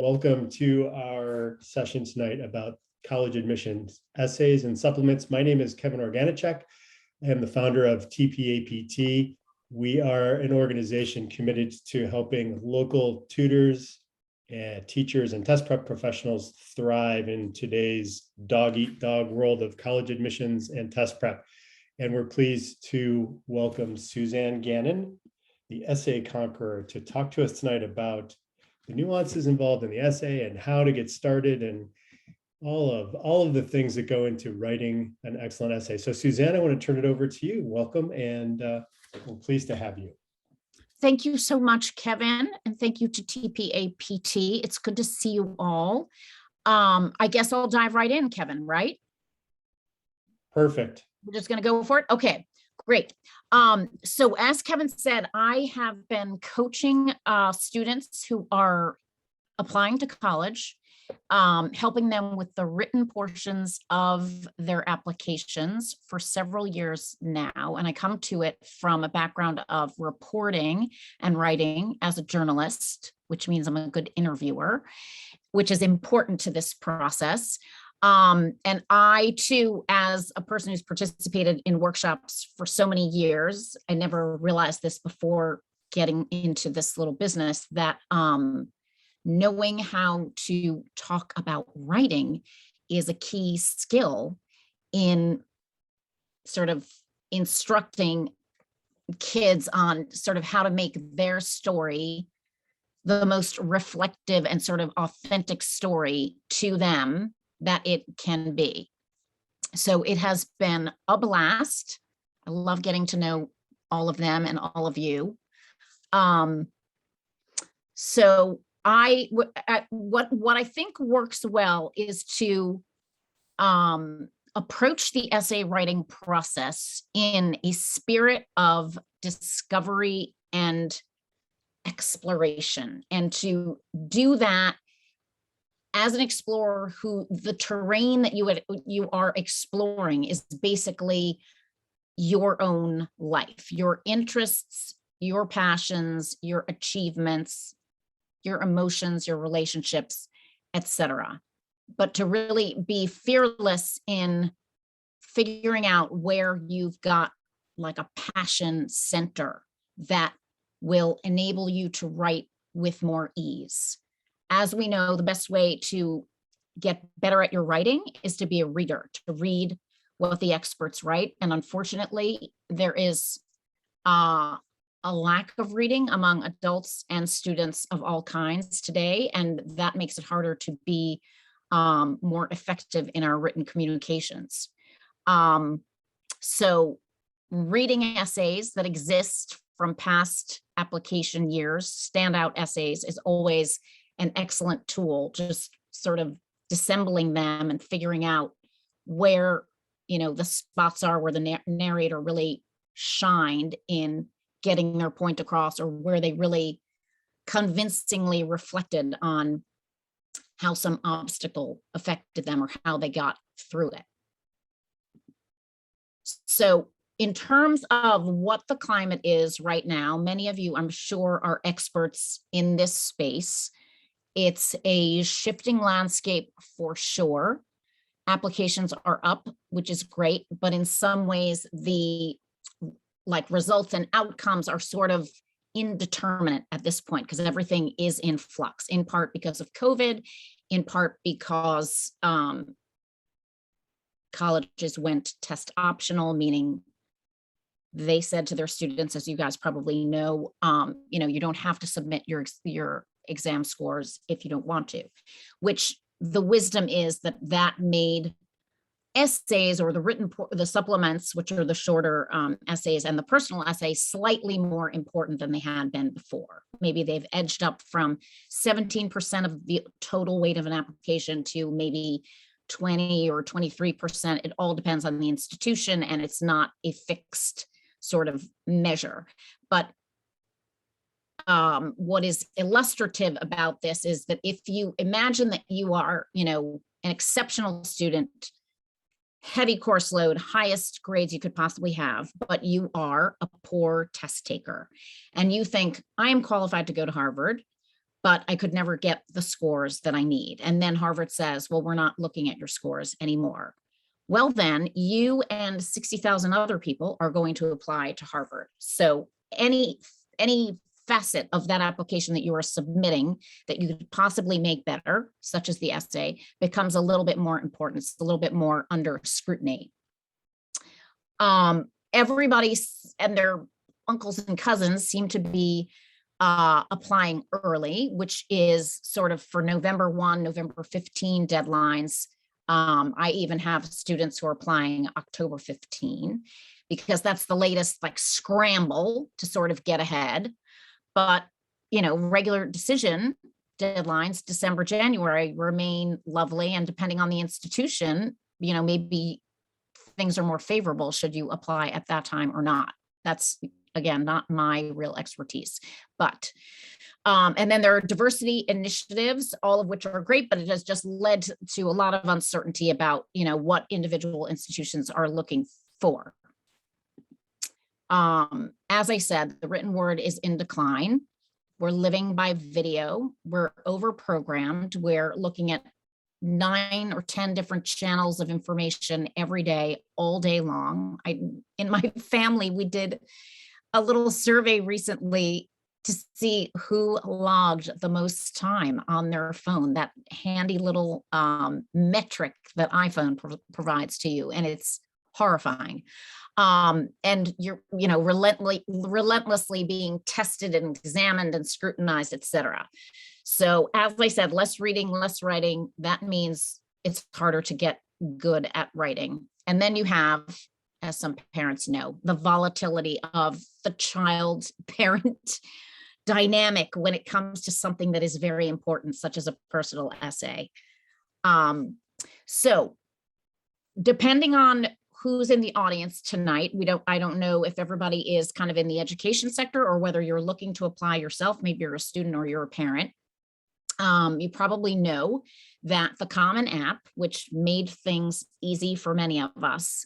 Welcome to our session tonight about college admissions, essays, and supplements. My name is Kevin Organichek. I am the founder of TPAPT. We are an organization committed to helping local tutors, teachers, and test prep professionals thrive in today's dog-eat-dog world of college admissions and test prep. And we're pleased to welcome Suzanne Gannon, the essay conqueror, to talk to us tonight about the nuances involved in the essay and how to get started and all of the things that go into writing an excellent essay. So Suzanne, I want to turn it over to you. Welcome, and we're pleased to have you. Thank you so much, Kevin, and thank you to TPAPT. It's good to see you all. I guess I'll dive right in, Kevin, right? Perfect. We're just going to go for it. Okay, great. So as Kevin said, I have been coaching students who are applying to college, helping them with the written portions of their applications for several years now. And I come to it from a background of reporting and writing as a journalist, which means I'm a good interviewer, which is important to this process. And I too, as a person who's participated in workshops for so many years, I never realized this before getting into this little business, that knowing how to talk about writing is a key skill in sort of instructing kids on sort of how to make their story the most reflective and sort of authentic story to them that it can be. So it has been a blast. I love getting to know all of them and all of you. So what I think works well is to approach the essay writing process in a spirit of discovery and exploration, and to do that as an explorer who the terrain that you are exploring is basically your own life, your interests, your passions, your achievements, your emotions, your relationships, etc. But to really be fearless in figuring out where you've got like a passion center that will enable you to write with more ease. As we know, the best way to get better at your writing is to be a reader, to read what the experts write. And unfortunately, there is a lack of reading among adults and students of all kinds today, and that makes it harder to be more effective in our written communications. So reading essays that exist from past application years, standout essays, is always an excellent tool, just sort of dissembling them and figuring out where, the spots are where the narrator really shined in getting their point across, or where they really convincingly reflected on how some obstacle affected them or how they got through it. So in terms of what the climate is right now, many of you, I'm sure, are experts in this space. It's a shifting landscape for sure. Applications are up, which is great, but in some ways the results and outcomes are sort of indeterminate at this point, because everything is in flux, in part because of COVID, in part because colleges went test optional, meaning they said to their students, as you guys probably know, you don't have to submit your exam scores if you don't want to, which the wisdom is that made essays, or the supplements, which are the shorter essays, and the personal essays slightly more important than they had been before. Maybe they've edged up from 17% of the total weight of an application to maybe 20 or 23%. It all depends on the institution, and it's not a fixed sort of measure. But what is illustrative about this is that if you imagine that you are, an exceptional student, heavy course load, highest grades you could possibly have, but you are a poor test taker, and you think, I am qualified to go to Harvard, but I could never get the scores that I need. And then Harvard says, well, we're not looking at your scores anymore. Well, then you and 60,000 other people are going to apply to Harvard. So any facet of that application that you are submitting that you could possibly make better, such as the essay, becomes a little bit more important. It's a little bit more under scrutiny. Everybody and their uncles and cousins seem to be applying early, which is sort of for November 1, November 15 deadlines. I even have students who are applying October 15 because that's the latest like scramble to sort of get ahead. But, regular decision deadlines, December, January remain lovely. And depending on the institution, maybe things are more favorable should you apply at that time or not. That's, again, not my real expertise. But, and then there are diversity initiatives, all of which are great, but it has just led to a lot of uncertainty about, what individual institutions are looking for. As I said, the written word is in decline. We're living by video. We're over-programmed. We're looking at 9 or 10 different channels of information every day, all day long. In my family, we did a little survey recently to see who logged the most time on their phone, that handy little metric that iPhone provides to you. And it's horrifying. And you're, relentlessly being tested and examined and scrutinized, et cetera. So as I said, less reading, less writing, that means it's harder to get good at writing. And then you have, as some parents know, the volatility of the child-parent dynamic when it comes to something that is very important, such as a personal essay. So depending on who's in the audience tonight, I don't know if everybody is kind of in the education sector or whether you're looking to apply yourself. Maybe you're a student or you're a parent. You probably know that the Common App, which made things easy for many of us,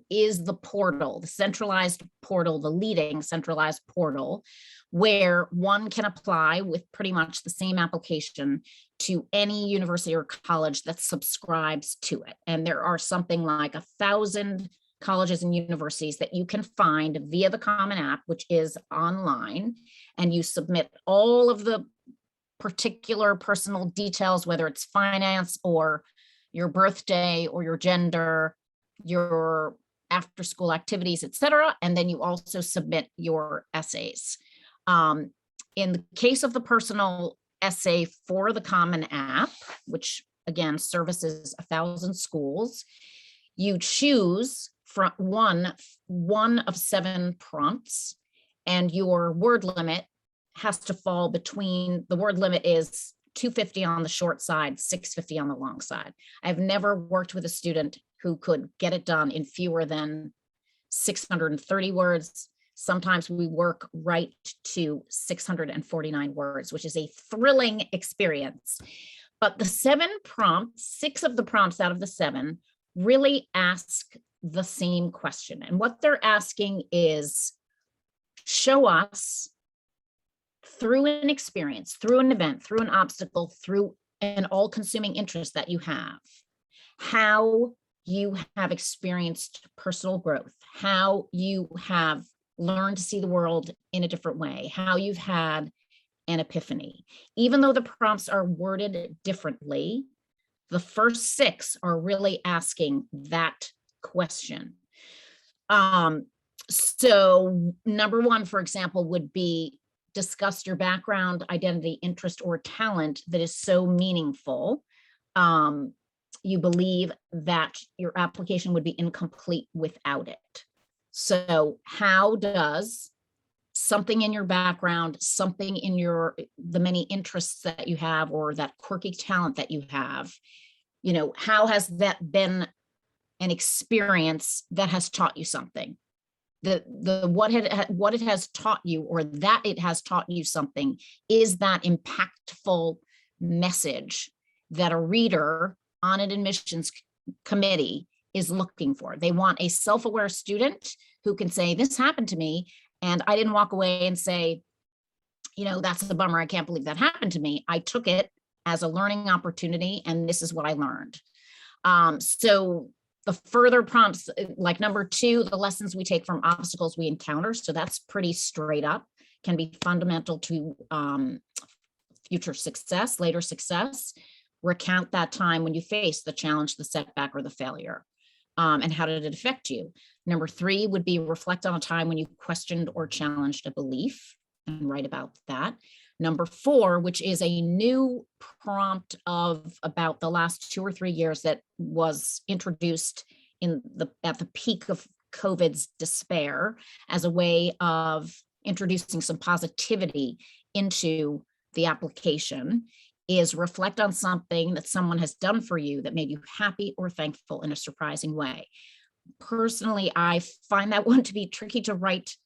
is the portal, the centralized portal, the leading centralized portal, where one can apply with pretty much the same application to any university or college that subscribes to it. And there are something like 1,000 colleges and universities that you can find via the Common App, which is online, and you submit all of the particular personal details, whether it's finance or your birthday or your gender, your after school activities, et cetera. And then you also submit your essays. In the case of the personal essay for the Common App, which again services 1,000 schools, you choose from one of 7 prompts, and your word limit has to fall between, the word limit is 250 on the short side, 650 on the long side. I've never worked with a student who could get it done in fewer than 630 words. Sometimes we work right to 649 words, which is a thrilling experience. But the 7 prompts, 6 of the prompts out of the 7 really ask the same question. And what they're asking is, show us through an experience, through an event, through an obstacle, through an all-consuming interest that you have, how you have experienced personal growth, how you have learned to see the world in a different way, how you've had an epiphany. Even though the prompts are worded differently, the first 6 are really asking that question. So number 1, for example, would be, discuss your background, identity, interest, or talent that is so meaningful. You believe that your application would be incomplete without it. So how does something in your background, something in the many interests that you have, or that quirky talent that you have, how has that been an experience that has taught you something? What it has taught you, or that it has taught you something, is that impactful message that a reader on an admissions committee is looking for. They want a self-aware student who can say, this happened to me, and I didn't walk away and say, that's a bummer. I can't believe that happened to me. I took it as a learning opportunity, and this is what I learned. So the further prompts, like number 2, the lessons we take from obstacles we encounter. So that's pretty straight up, can be fundamental to future success, later success. Recount that time when you faced the challenge, the setback, or the failure. And how did it affect you? Number 3 would be reflect on a time when you questioned or challenged a belief and write about that. Number 4, which is a new prompt of about the last 2 or 3 years that was introduced at the peak of COVID's despair as a way of introducing some positivity into the application, is reflect on something that someone has done for you that made you happy or thankful in a surprising way. Personally, I find that one to be tricky to write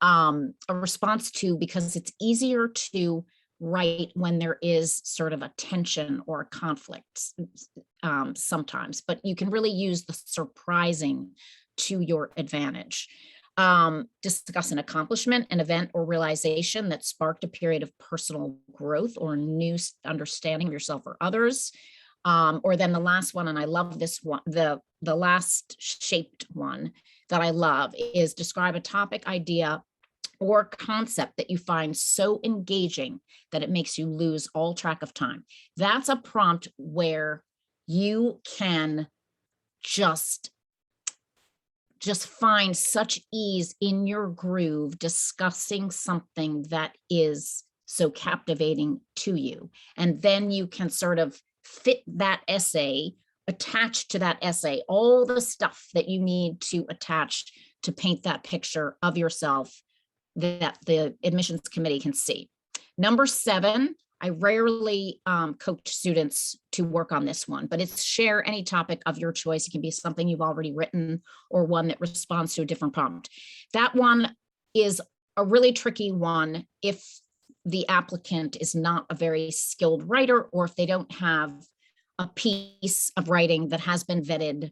a response to, because it's easier to write when there is sort of a tension or a conflict sometimes, but you can really use the surprising to your advantage. Discuss an accomplishment, an event, or realization that sparked a period of personal growth or new understanding of yourself or others. Or then the last one, and I love this one, the last shaped one that I love, is describe a topic, idea, or concept that you find so engaging that it makes you lose all track of time. That's a prompt where you can just find such ease in your groove discussing something that is so captivating to you. And then you can sort of fit that essay, attach to that essay all the stuff that you need to attach to paint that picture of yourself that the admissions committee can see. Number 7, I rarely coach students to work on this one, but it's share any topic of your choice. It can be something you've already written or one that responds to a different prompt. That one is a really tricky one if the applicant is not a very skilled writer, or if they don't have a piece of writing that has been vetted,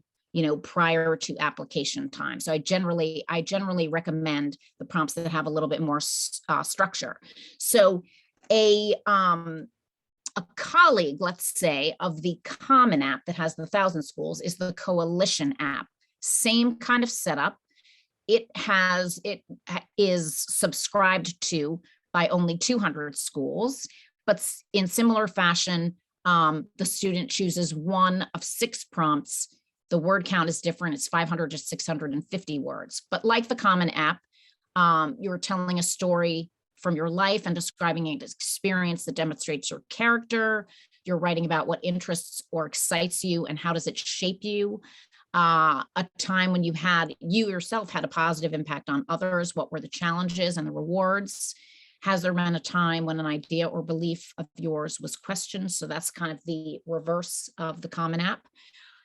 prior to application time. So I generally recommend the prompts that have a little bit more structure. So a colleague, let's say, of the Common App that has the 1,000 schools is the Coalition app. Same kind of setup. It is subscribed to by only 200 schools, but in similar fashion, the student chooses one of 6 prompts. The word count is different. It's 500 to 650 words. But like the Common App, you're telling a story from your life and describing an experience that demonstrates your character. You're writing about what interests or excites you and how does it shape you. A time when you yourself had a positive impact on others. What were the challenges and the rewards? Has there been a time when an idea or belief of yours was questioned? So that's kind of the reverse of the Common App.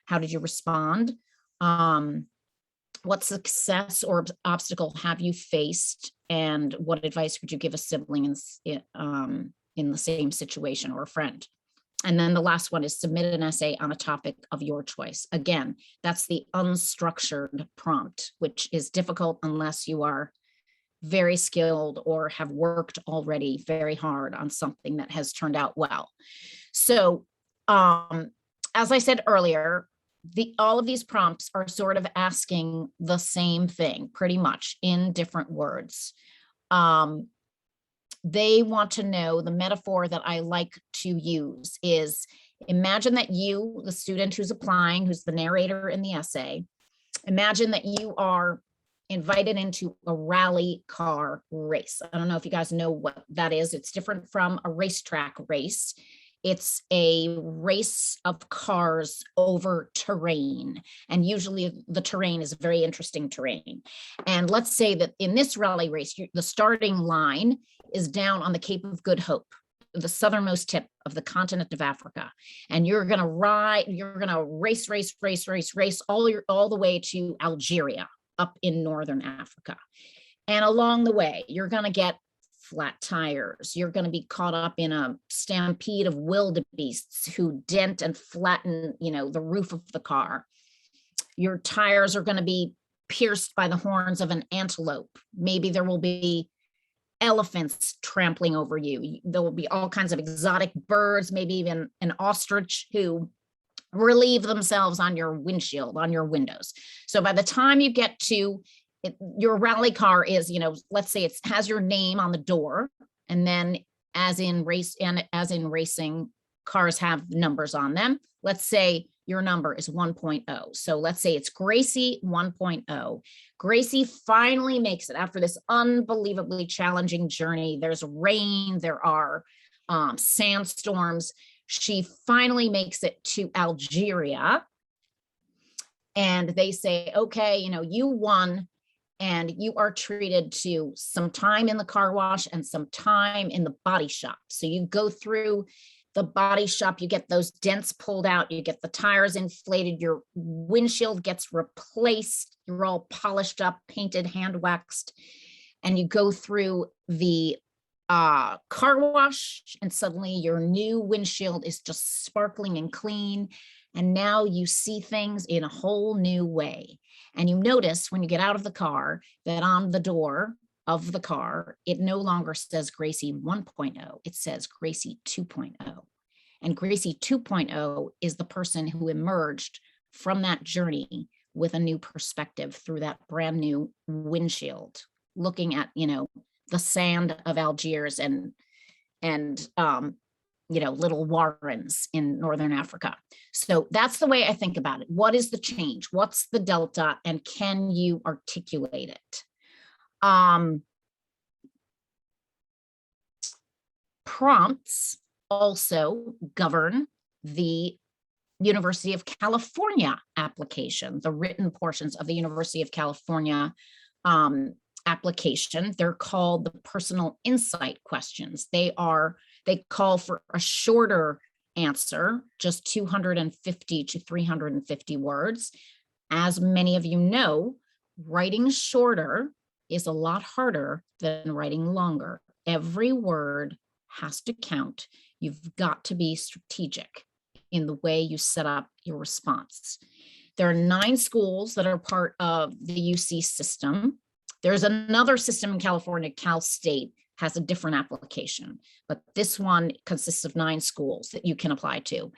How did you respond? What success or obstacle have you faced? And what advice would you give a sibling in the same situation, or a friend? And then the last one is submit an essay on a topic of your choice. Again, that's the unstructured prompt, which is difficult unless you are very skilled or have worked already very hard on something that has turned out well. So as I said earlier, all of these prompts are sort of asking the same thing pretty much in different words. They want to know, the metaphor that I like to use is, imagine that you, the student who's applying, who's the narrator in the essay, imagine that you are invited into a rally car race. I don't know if you guys know what that is. It's different from a racetrack race. It's a race of cars over terrain. And usually the terrain is very interesting terrain. And let's say that in this rally race, the starting line is down on the Cape of Good Hope, the southernmost tip of the continent of Africa. And you're going to race all the way to Algeria up in northern Africa. And along the way, you're going to get flat tires. You're going to be caught up in a stampede of wildebeests who dent and flatten, the roof of the car. Your tires are going to be pierced by the horns of an antelope. Maybe there will be elephants trampling over you. There will be all kinds of exotic birds, maybe even an ostrich who relieve themselves on your windshield, on your windows. So by the time you get to it, your rally car is, let's say it has your name on the door, and then as in racing, cars have numbers on them. Let's say your number is 1.0. So let's say it's Gracie 1.0. Gracie finally makes it after this unbelievably challenging journey. There's rain, there are sandstorms. She finally makes it to Algeria. And they say, okay, you won, and you are treated to some time in the car wash and some time in the body shop. So you go through the body shop, you get those dents pulled out, you get the tires inflated, your windshield gets replaced, you're all polished up, painted, hand waxed, and you go through the car wash, and suddenly your new windshield is just sparkling and clean. And now you see things in a whole new way. And you notice when you get out of the car that on the door of the car, it no longer says Gracie 1.0, it says Gracie 2.0. And Gracie 2.0 is the person who emerged from that journey with a new perspective through that brand new windshield, looking at, the sand of Algiers and little warrens in Northern Africa. So that's the way I think about it. What is the change? What's the delta? And can you articulate it? Prompts also govern the University of California application, the written portions of the University of California application. They're called the personal insight questions. They call for a shorter answer, just 250 to 350 words. As many of you know, writing shorter is a lot harder than writing longer. Every word has to count. You've got to be strategic in the way you set up your response. There are 9 schools that are part of the UC system. There's another system in California, Cal State, has a different application, but this one consists of 9 schools that you can apply to.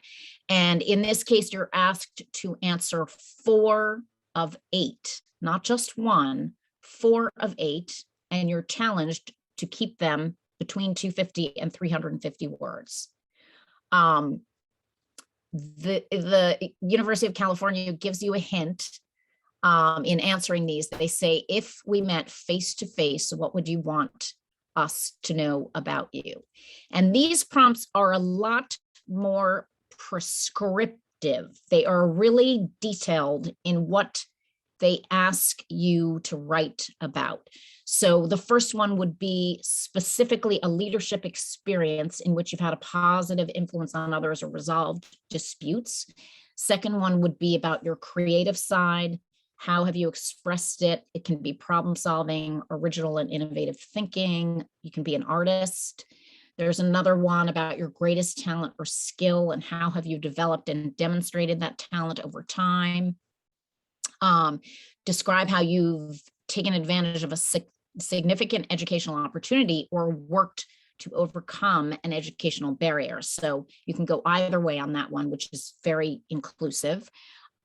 And in this case, you're asked to answer 4 of 8, not just 1, 4 of 8, and you're challenged to keep them between 250 and 350 words. The University of California gives you a hint in answering these. They say, if we met face to face, what would you want us to know about you? And these prompts are a lot more prescriptive. They are really detailed in what they ask you to write about. So the first one would be specifically a leadership experience in which you've had a positive influence on others or resolved disputes. Second one would be about your creative side. How have you expressed it? It can be problem solving, original and innovative thinking. You can be an artist. There's another one about your greatest talent or skill and how have you developed and demonstrated that talent over time. Describe how you've taken advantage of a significant educational opportunity or worked to overcome an educational barrier. So you can go either way on that one, which is very inclusive.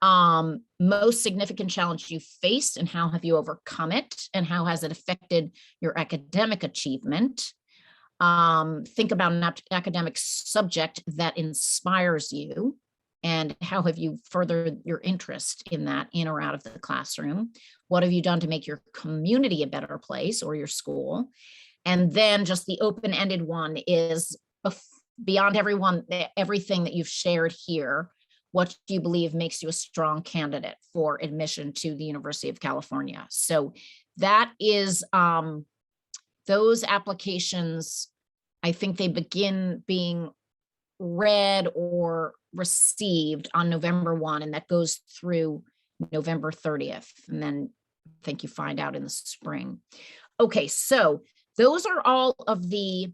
Most significant challenge you faced and how have you overcome it, and how has it affected your academic achievement? Think about an academic subject that inspires you, and how have you furthered your interest in that in or out of the classroom? What have you done to make your community a better place or your school? And then just the open-ended one is beyond everything that you've shared here, what do you believe makes you a strong candidate for admission to the University of California? So that is those applications. I think they begin being read or received on November 1, and that goes through November 30th. And then I think you find out in the spring. Okay, so those are all of the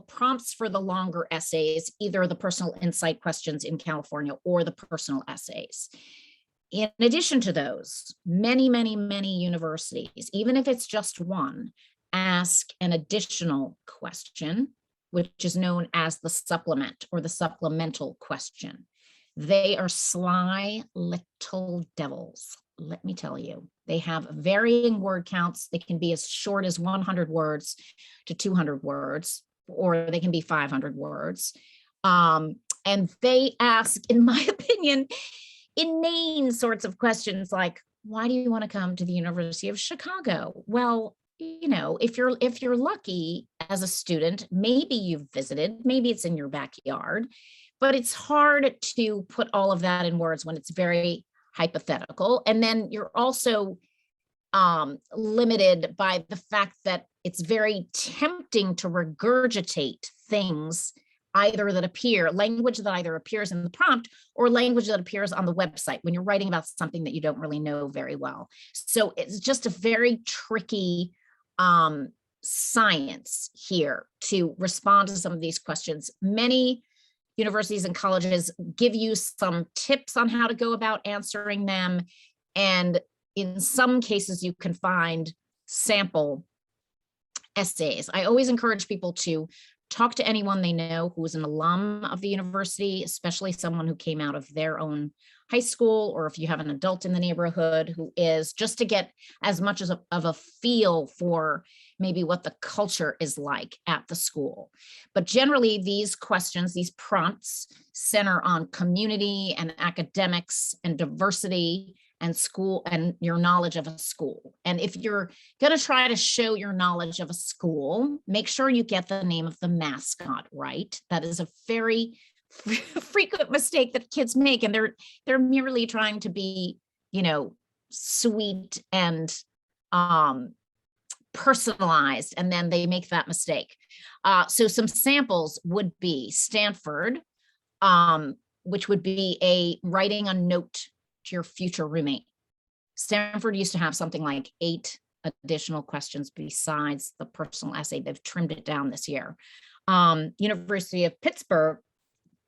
prompts for the longer essays, either the personal insight questions in California or the personal essays. In addition to those, many universities, even if it's just one, ask an additional question, which is known as the supplement or the supplemental question. They are sly little devils, let me tell you. They have varying word counts. They can be as short as 100 words to 200 words, or they can be 500 words. And they ask, in my opinion, inane sorts of questions like, why do you want to come to the University of Chicago? Well, you know, if you're lucky as a student, maybe you've visited, maybe it's in your backyard, but it's hard to put all of that in words when it's very hypothetical. And then you're also limited by the fact that it's very tempting to regurgitate things either that appear, language that either appears in the prompt or language that appears on the website when you're writing about something that you don't really know very well. So it's just a very tricky science here to respond to some of these questions. Many universities and colleges give you some tips on how to go about answering them. And in some cases, you can find sample essays. I always encourage people to talk to anyone they know who is an alum of the university, especially someone who came out of their own high school, or if you have an adult in the neighborhood who is, just to get as much as of a feel for maybe what the culture is like at the school. But generally, these questions, these prompts, center on community and academics and diversity and school and your knowledge of a school. And if you're going to try to show your knowledge of a school, make sure you get the name of the mascot right. That is a very frequent mistake that kids make, and they're merely trying to be, you know, sweet and personalized, and then they make that mistake. So some samples would be Stanford, which would be a writing a note to your future roommate. Stanford used to have something like 8 additional questions besides the personal essay. They've trimmed it down this year. University of Pittsburgh,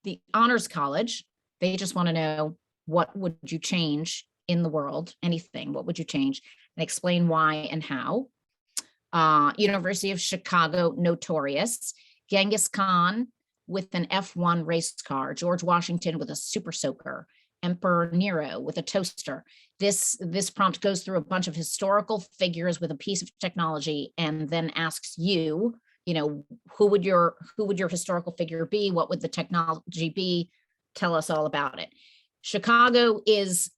the Honors College, they just want to know, what would you change in the world? Anything, what would you change? And explain why and how. University of Chicago, notorious. Genghis Khan with an F1 race car. George Washington with a super soaker. Emperor Nero with a toaster. This prompt goes through a bunch of historical figures with a piece of technology and then asks you, you know, who would your historical figure be? What would the technology be? Tell us all about it. Chicago is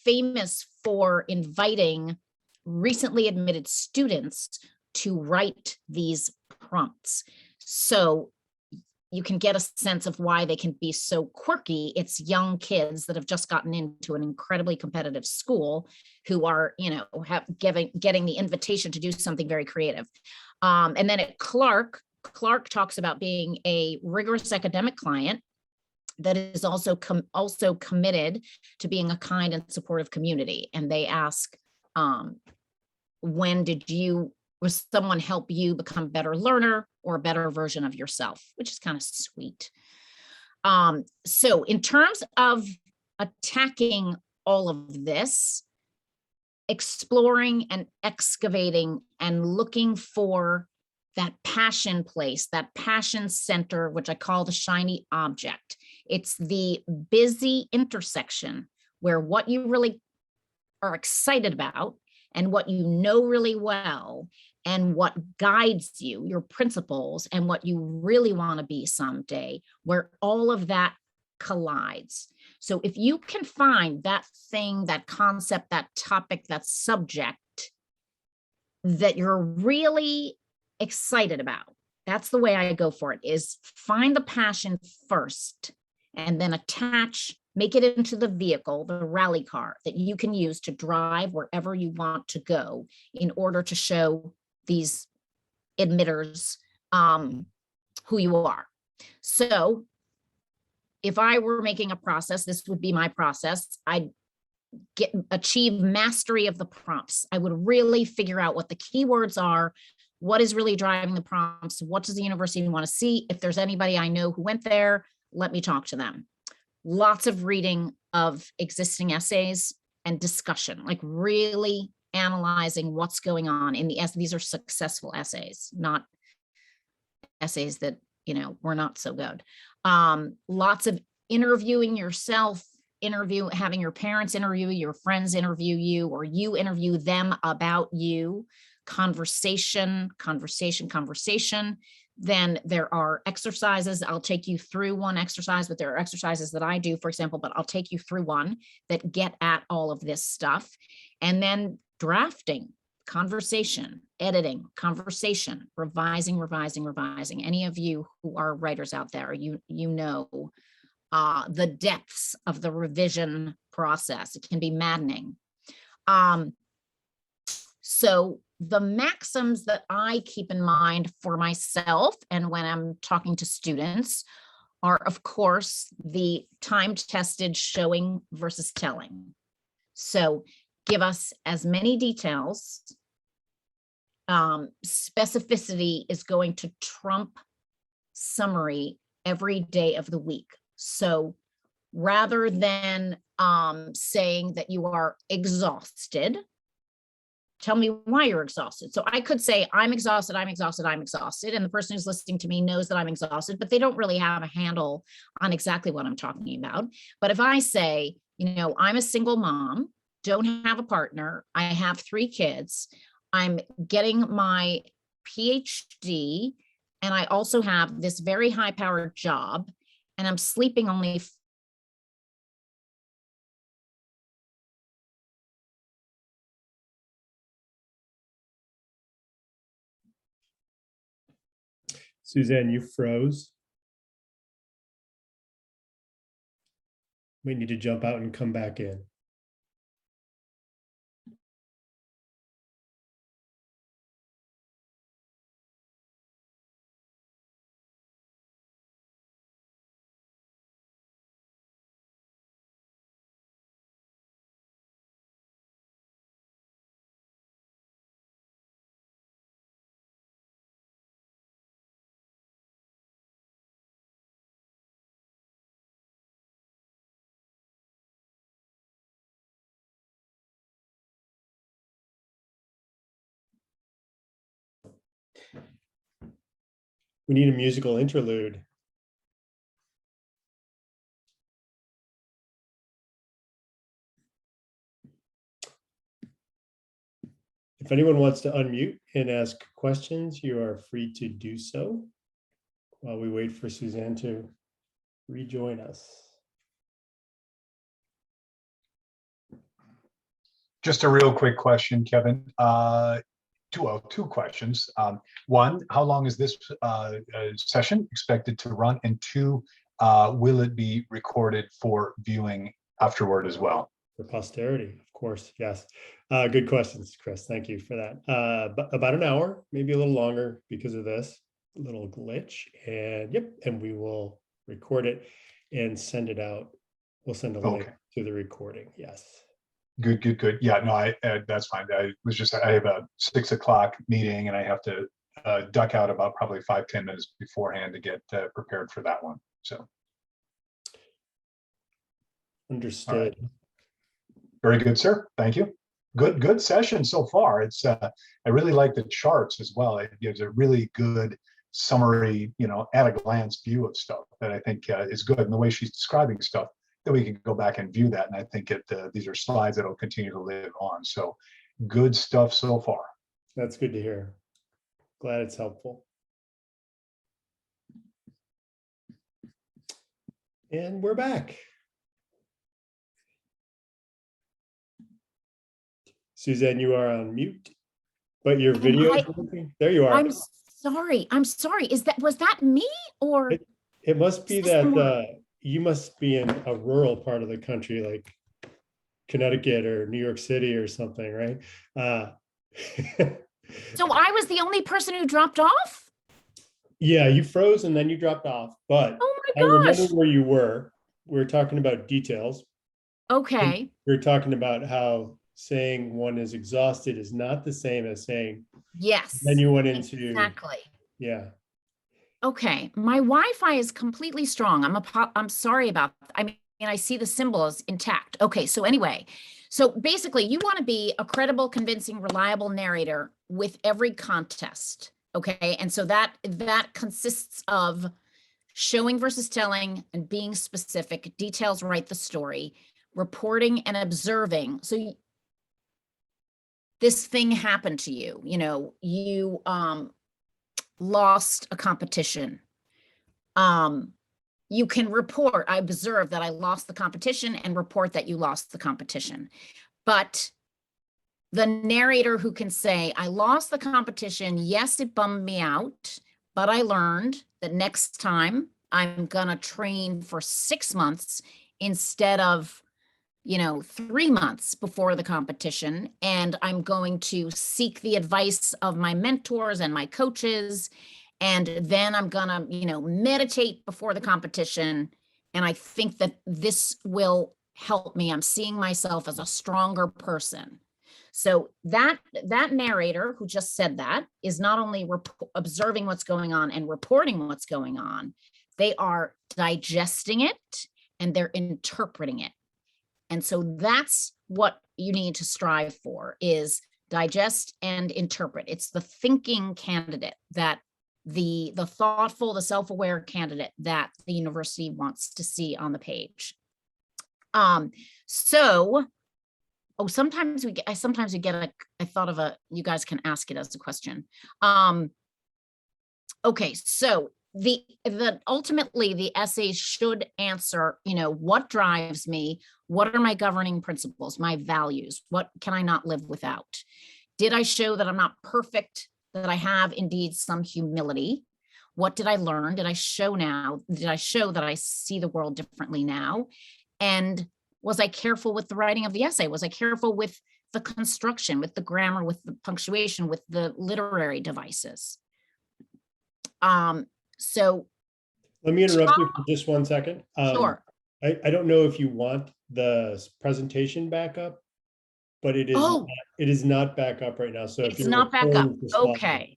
famous for inviting recently admitted students to write these prompts. So you can get a sense of why they can be so quirky. It's young kids that have just gotten into an incredibly competitive school who are, you know, getting the invitation to do something very creative. And then at Clark talks about being a rigorous academic client that is also committed to being a kind and supportive community. And they ask, when was someone help you become a better learner or a better version of yourself, which is kind of sweet. So in terms of attacking all of this, exploring and excavating and looking for that passion place, that passion center, which I call the shiny object. It's the busy intersection where what you really are excited about and what you know really well and what guides you, your principles, and what you really want to be someday, where all of that collides. So if you can find that thing, that concept, that topic, that subject that you're really excited about, that's the way I go for it, is find the passion first and then make it into the vehicle, the rally car that you can use to drive wherever you want to go in order to show these admitters who you are. So if I were making a process, this would be my process. I'd achieve mastery of the prompts. I would really figure out what the keywords are, what is really driving the prompts, what does the university want to see? If there's anybody I know who went there, let me talk to them. Lots of reading of existing essays and discussion, like really analyzing what's going on in the essay. These are successful essays, not essays that, were not so good. Lots of interviewing yourself, having your parents interview you, your friends interview you, or you interview them about you. Conversation. Then there are exercises. I'll take you through one exercise, but there are exercises that I do, for example, but I'll take you through one that get at all of this stuff. And then drafting, conversation, editing, conversation, revising. Any of you who are writers out there, you know the depths of the revision process. It can be maddening. So the maxims that I keep in mind for myself and when I'm talking to students are, of course, the time-tested showing versus telling. So give us as many details. Specificity is going to trump summary every day of the week. So rather than saying that you are exhausted, tell me why you're exhausted. So I could say, I'm exhausted. And the person who's listening to me knows that I'm exhausted, but they don't really have a handle on exactly what I'm talking about. But if I say, I'm a single mom, don't have a partner, I have 3 kids, I'm getting my PhD, and I also have this very high-powered job, and I'm sleeping only Suzanne, you froze. We need to jump out and come back in. We need a musical interlude. If anyone wants to unmute and ask questions, you are free to do so while we wait for Suzanne to rejoin us. Just a real quick question, Kevin. Two questions. One, how long is this session expected to run? And 2, will it be recorded for viewing afterward as well? For posterity, of course, yes. Good questions, Chris. Thank you for that. But about an hour, maybe a little longer because of this little glitch. And yep, and we will record it and send it out. We'll send a link to the recording. Yes. Good. Yeah, no, that's fine. I have a 6 o'clock meeting and I have to duck out about probably 5-10 minutes beforehand to get prepared for that one. So. Understood. Right. Very good, sir. Thank you. Good session so far. It's I really like the charts as well. It gives a really good summary, at a glance view of stuff that I think is good. And the way she's describing stuff, that we can go back and view that. And I think these are slides that will continue to live on. So good stuff so far. That's good to hear. Glad it's helpful. And we're back. Suzanne, you are on mute, but your video is working. There you are. I'm sorry. Was that me or? It must be that you must be in a rural part of the country, like Connecticut or New York City or something, right? So I was the only person who dropped off? Yeah, you froze and then you dropped off, but oh my I gosh. remember where you were. We were talking about details. Okay. We were talking about how saying one is exhausted is not the same as saying yes. Then you went into exactly. Yeah. Okay, my Wi-Fi is completely strong. I'm sorry about that. I mean, I see the symbol is intact. Okay, so anyway, so basically you want to be a credible, convincing, reliable narrator with every contest. Okay, and so that consists of showing versus telling and being specific. Details write the story, reporting and observing. So this thing happened to you, you lost a competition. You can report, I observed that I lost the competition, and report that you lost the competition. But the narrator who can say, I lost the competition, yes, it bummed me out, but I learned that next time I'm gonna train for 6 months instead of 3 months before the competition. And I'm going to seek the advice of my mentors and my coaches. And then I'm gonna, meditate before the competition. And I think that this will help me. I'm seeing myself as a stronger person. So that narrator who just said that is not only observing what's going on and reporting what's going on, they are digesting it and they're interpreting it. And so that's what you need to strive for, is digest and interpret. It's the thinking candidate, that the thoughtful, the self-aware candidate that the university wants to see on the page. Sometimes we get I thought of you guys can ask it as a question. Okay, so ultimately the essays should answer, what drives me? What are my governing principles, my values? What can I not live without? Did I show that I'm not perfect, that I have indeed some humility? What did I learn? Did I show that I see the world differently now? And was I careful with the writing of the essay? Was I careful with the construction, with the grammar, with the punctuation, with the literary devices? So let me interrupt you for just 1 second. Sure. I don't know if you want the presentation back up, but it is not back up right now. So if It's you're not back up. recording the slide,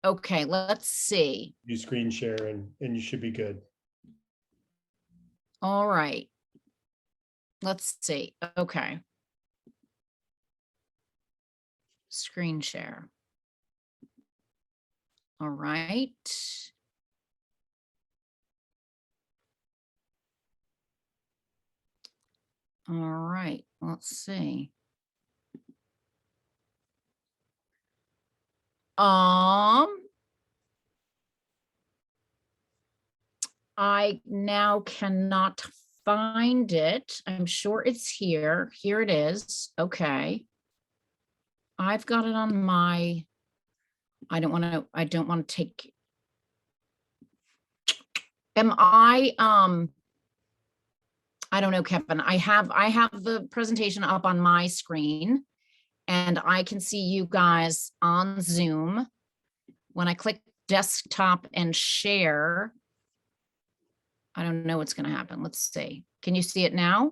Okay, let's see. you screen share and you should be good. All right. Let's see. Okay. Screen share. All right. All right, let's see. I now cannot find it. I'm sure it's here. Here it is. Okay. I've got it on my, I don't want to take, I don't know, Kevin. I have the presentation up on my screen and I can see you guys on Zoom. When I click desktop and share, I don't know what's going to happen. Let's see. Can you see it now?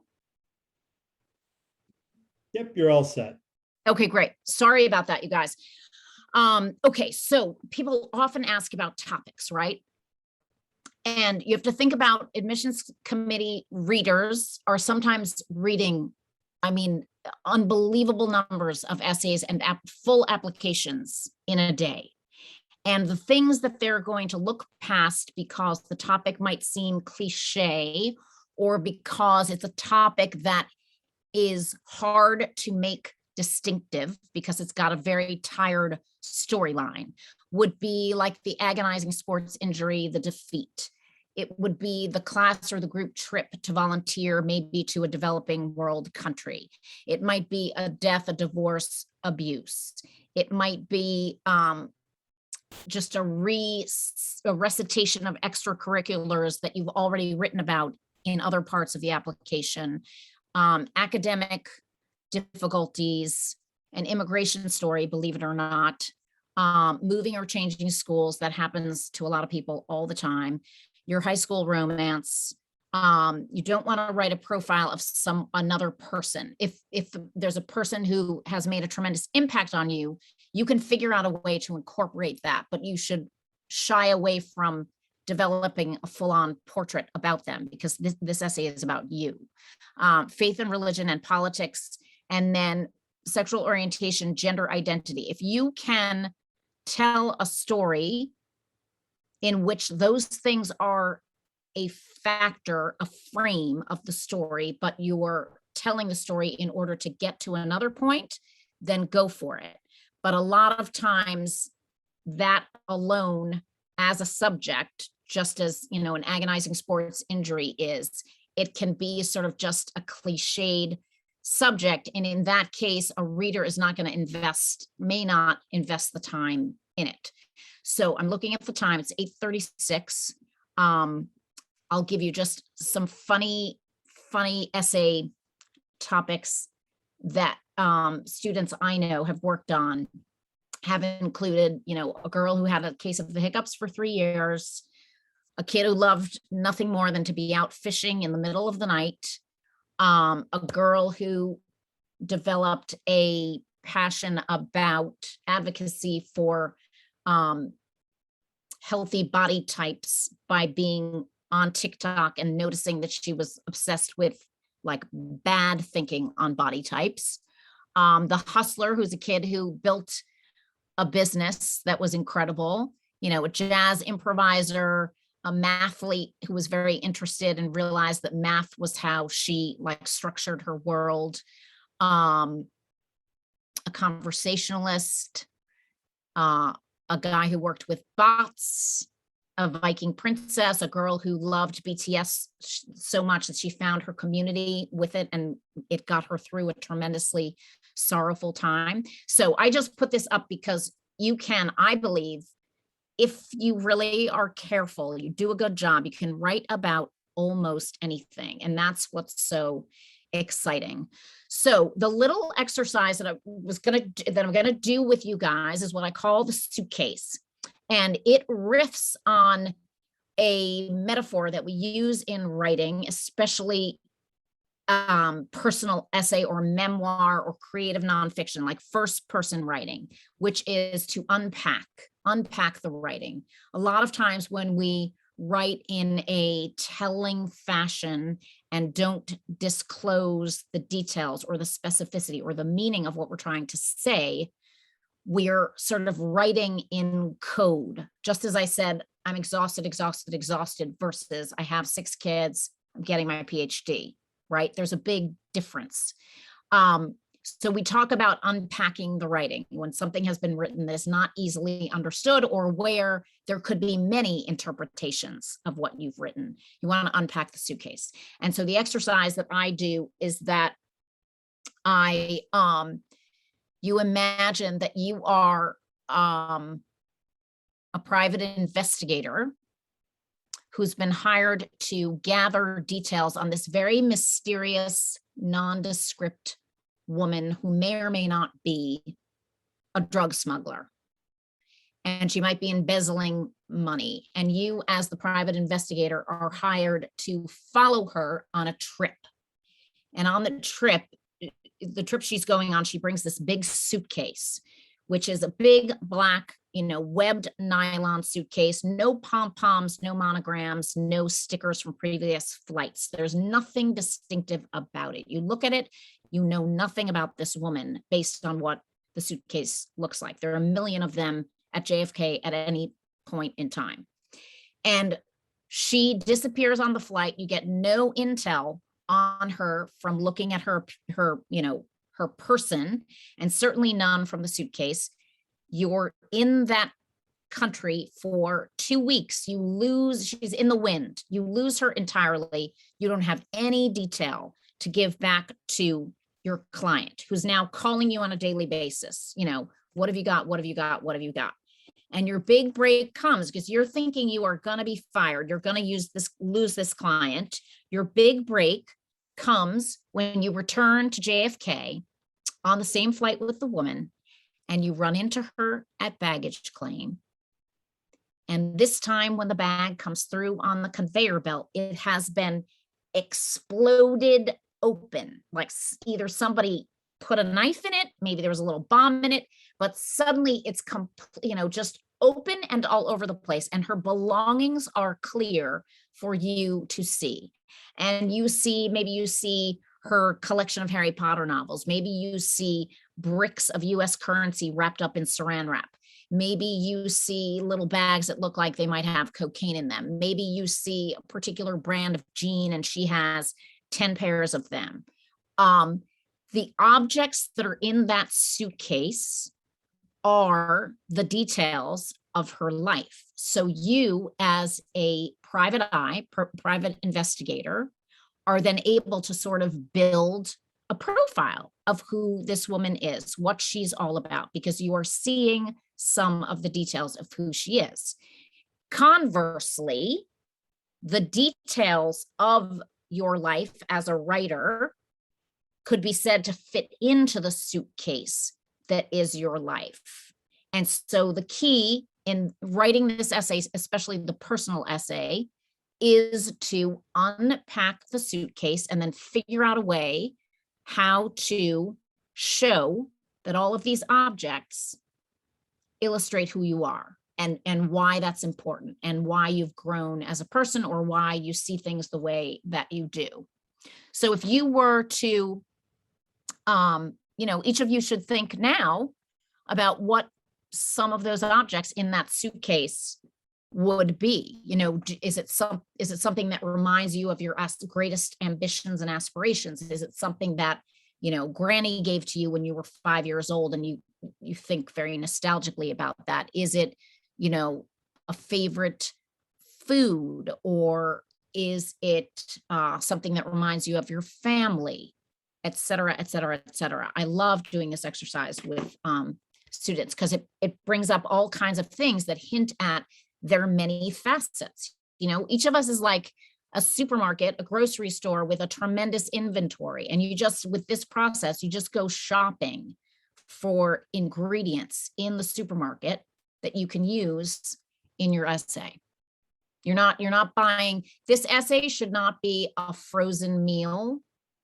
Yep, you're all set. Okay, great. Sorry about that, you guys. Okay, so people often ask about topics, right? And you have to think about admissions committee readers are sometimes reading, unbelievable numbers of essays and full applications in a day. And the things that they're going to look past because the topic might seem cliche or because it's a topic that is hard to make distinctive because it's got a very tired storyline, would be like the agonizing sports injury, the defeat. It would be the class or the group trip to volunteer, maybe to a developing world country. It might be a death, a divorce, abuse. It might be just a recitation of extracurriculars that you've already written about in other parts of the application. Academic difficulties, an immigration story, believe it or not, moving or changing schools, that happens to a lot of people all the time. Your high school romance. You don't want to write a profile of another person. If there's a person who has made a tremendous impact on you, you can figure out a way to incorporate that, but you should shy away from developing a full-on portrait about them, because this essay is about you. Faith and religion and politics, and then sexual orientation, gender identity. If you can tell a story in which those things are a factor, a frame of the story, but you're telling the story in order to get to another point, then go for it. But a lot of times that alone as a subject, just as, you know, an agonizing sports injury is, it can be sort of just a cliched subject. And in that case, a reader is not going to may not invest the time in it. So I'm looking at the time, it's 8:36. I'll give you just some funny essay topics that students I know have worked on, have included, you know, a girl who had a case of the hiccups for 3 years, a kid who loved nothing more than to be out fishing in the middle of the night, a girl who developed a passion about advocacy for healthy body types by being on TikTok and noticing that she was obsessed with like bad thinking on body types. The hustler, who's a kid who built a business that was incredible, you know, a jazz improviser, a mathlete who was very interested and realized that math was how she like structured her world, a conversationalist, a guy who worked with bots, a Viking princess, a girl who loved BTS so much that she found her community with it, and it got her through a tremendously sorrowful time. So I just put this up because you can, I believe, if you really are careful, you do a good job, you can write about almost anything. And that's what's so exciting. So the little exercise that I'm gonna do with you guys is what I call the suitcase. And it riffs on a metaphor that we use in writing, especially personal essay or memoir or creative nonfiction, like first person writing, which is to unpack the writing. A lot of times when we write in a telling fashion and don't disclose the details or the specificity or the meaning of what we're trying to say, we're sort of writing in code. Just as I said, I'm exhausted versus I have 6 kids, I'm getting my PhD, right? There's a big difference. So we talk about unpacking the writing when something has been written that is not easily understood or where there could be many interpretations of what you've written. You want to unpack the suitcase. And so the exercise that I do is that you imagine that you are a private investigator who's been hired to gather details on this very mysterious, nondescript woman who may or may not be a drug smuggler. And she might be embezzling money. And you, as the private investigator, are hired to follow her on a trip. And on the trip she's going on, she brings this big suitcase, which is a big black, webbed nylon suitcase, no pom-poms, no monograms, no stickers from previous flights. There's nothing distinctive about it. You look at it, you know nothing about this woman based on what the suitcase looks like. There are a million of them at JFK at any point in time. And she disappears on the flight. You get no intel on her from looking at her person, and certainly none from the suitcase. You're in that country for 2 weeks. She's in the wind. You lose her entirely. You don't have any detail to give back to your client, who's now calling you on a daily basis. What have you got? What have you got? What have you got? And your big break comes because you're thinking you are going to be fired. You're going to lose this client. Your big break comes when you return to JFK on the same flight with the woman, and you run into her at baggage claim. And this time when the bag comes through on the conveyor belt, it has been exploded open. Like either somebody put a knife in it, maybe there was a little bomb in it, but suddenly it's just open and all over the place, and her belongings are clear for you to see. And maybe you see her collection of Harry Potter novels. Maybe you see bricks of US currency wrapped up in saran wrap. Maybe you see little bags that look like they might have cocaine in them. Maybe you see a particular brand of jean and she has 10 pairs of them. The objects that are in that suitcase are the details of her life. So you, as a private eye, private investigator, are then able to sort of build a profile of who this woman is, what she's all about, because you are seeing some of the details of who she is. Conversely, the details of your life as a writer could be said to fit into the suitcase that is your life. And so the key in writing this essay, especially the personal essay, is to unpack the suitcase and then figure out a way how to show that all of these objects illustrate who you are and why that's important and why you've grown as a person or why you see things the way that you do. So if you were to, each of you should think now about what some of those objects in that suitcase would be. Is it something that reminds you of your greatest ambitions and aspirations? Is it something that, Granny gave to you when you were 5 years old and you think very nostalgically about that? Is it, a favorite food, or is it something that reminds you of your family, et cetera, et cetera, et cetera? I love doing this exercise with students because it brings up all kinds of things that hint at their many facets. Each of us is like a supermarket, a grocery store with a tremendous inventory. And with this process, you just go shopping for ingredients in the supermarket that you can use in your essay. You're not buying, this essay should not be a frozen meal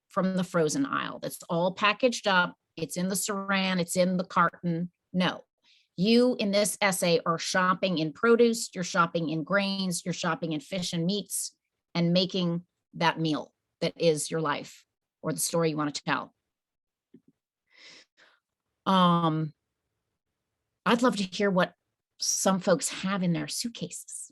from the frozen aisle. That's all packaged up. It's in the saran, it's in the carton. No, you in this essay are shopping in produce, you're shopping in grains, you're shopping in fish and meats, and making that meal that is your life or the story you want to tell. I'd love to hear what some folks have in their suitcases.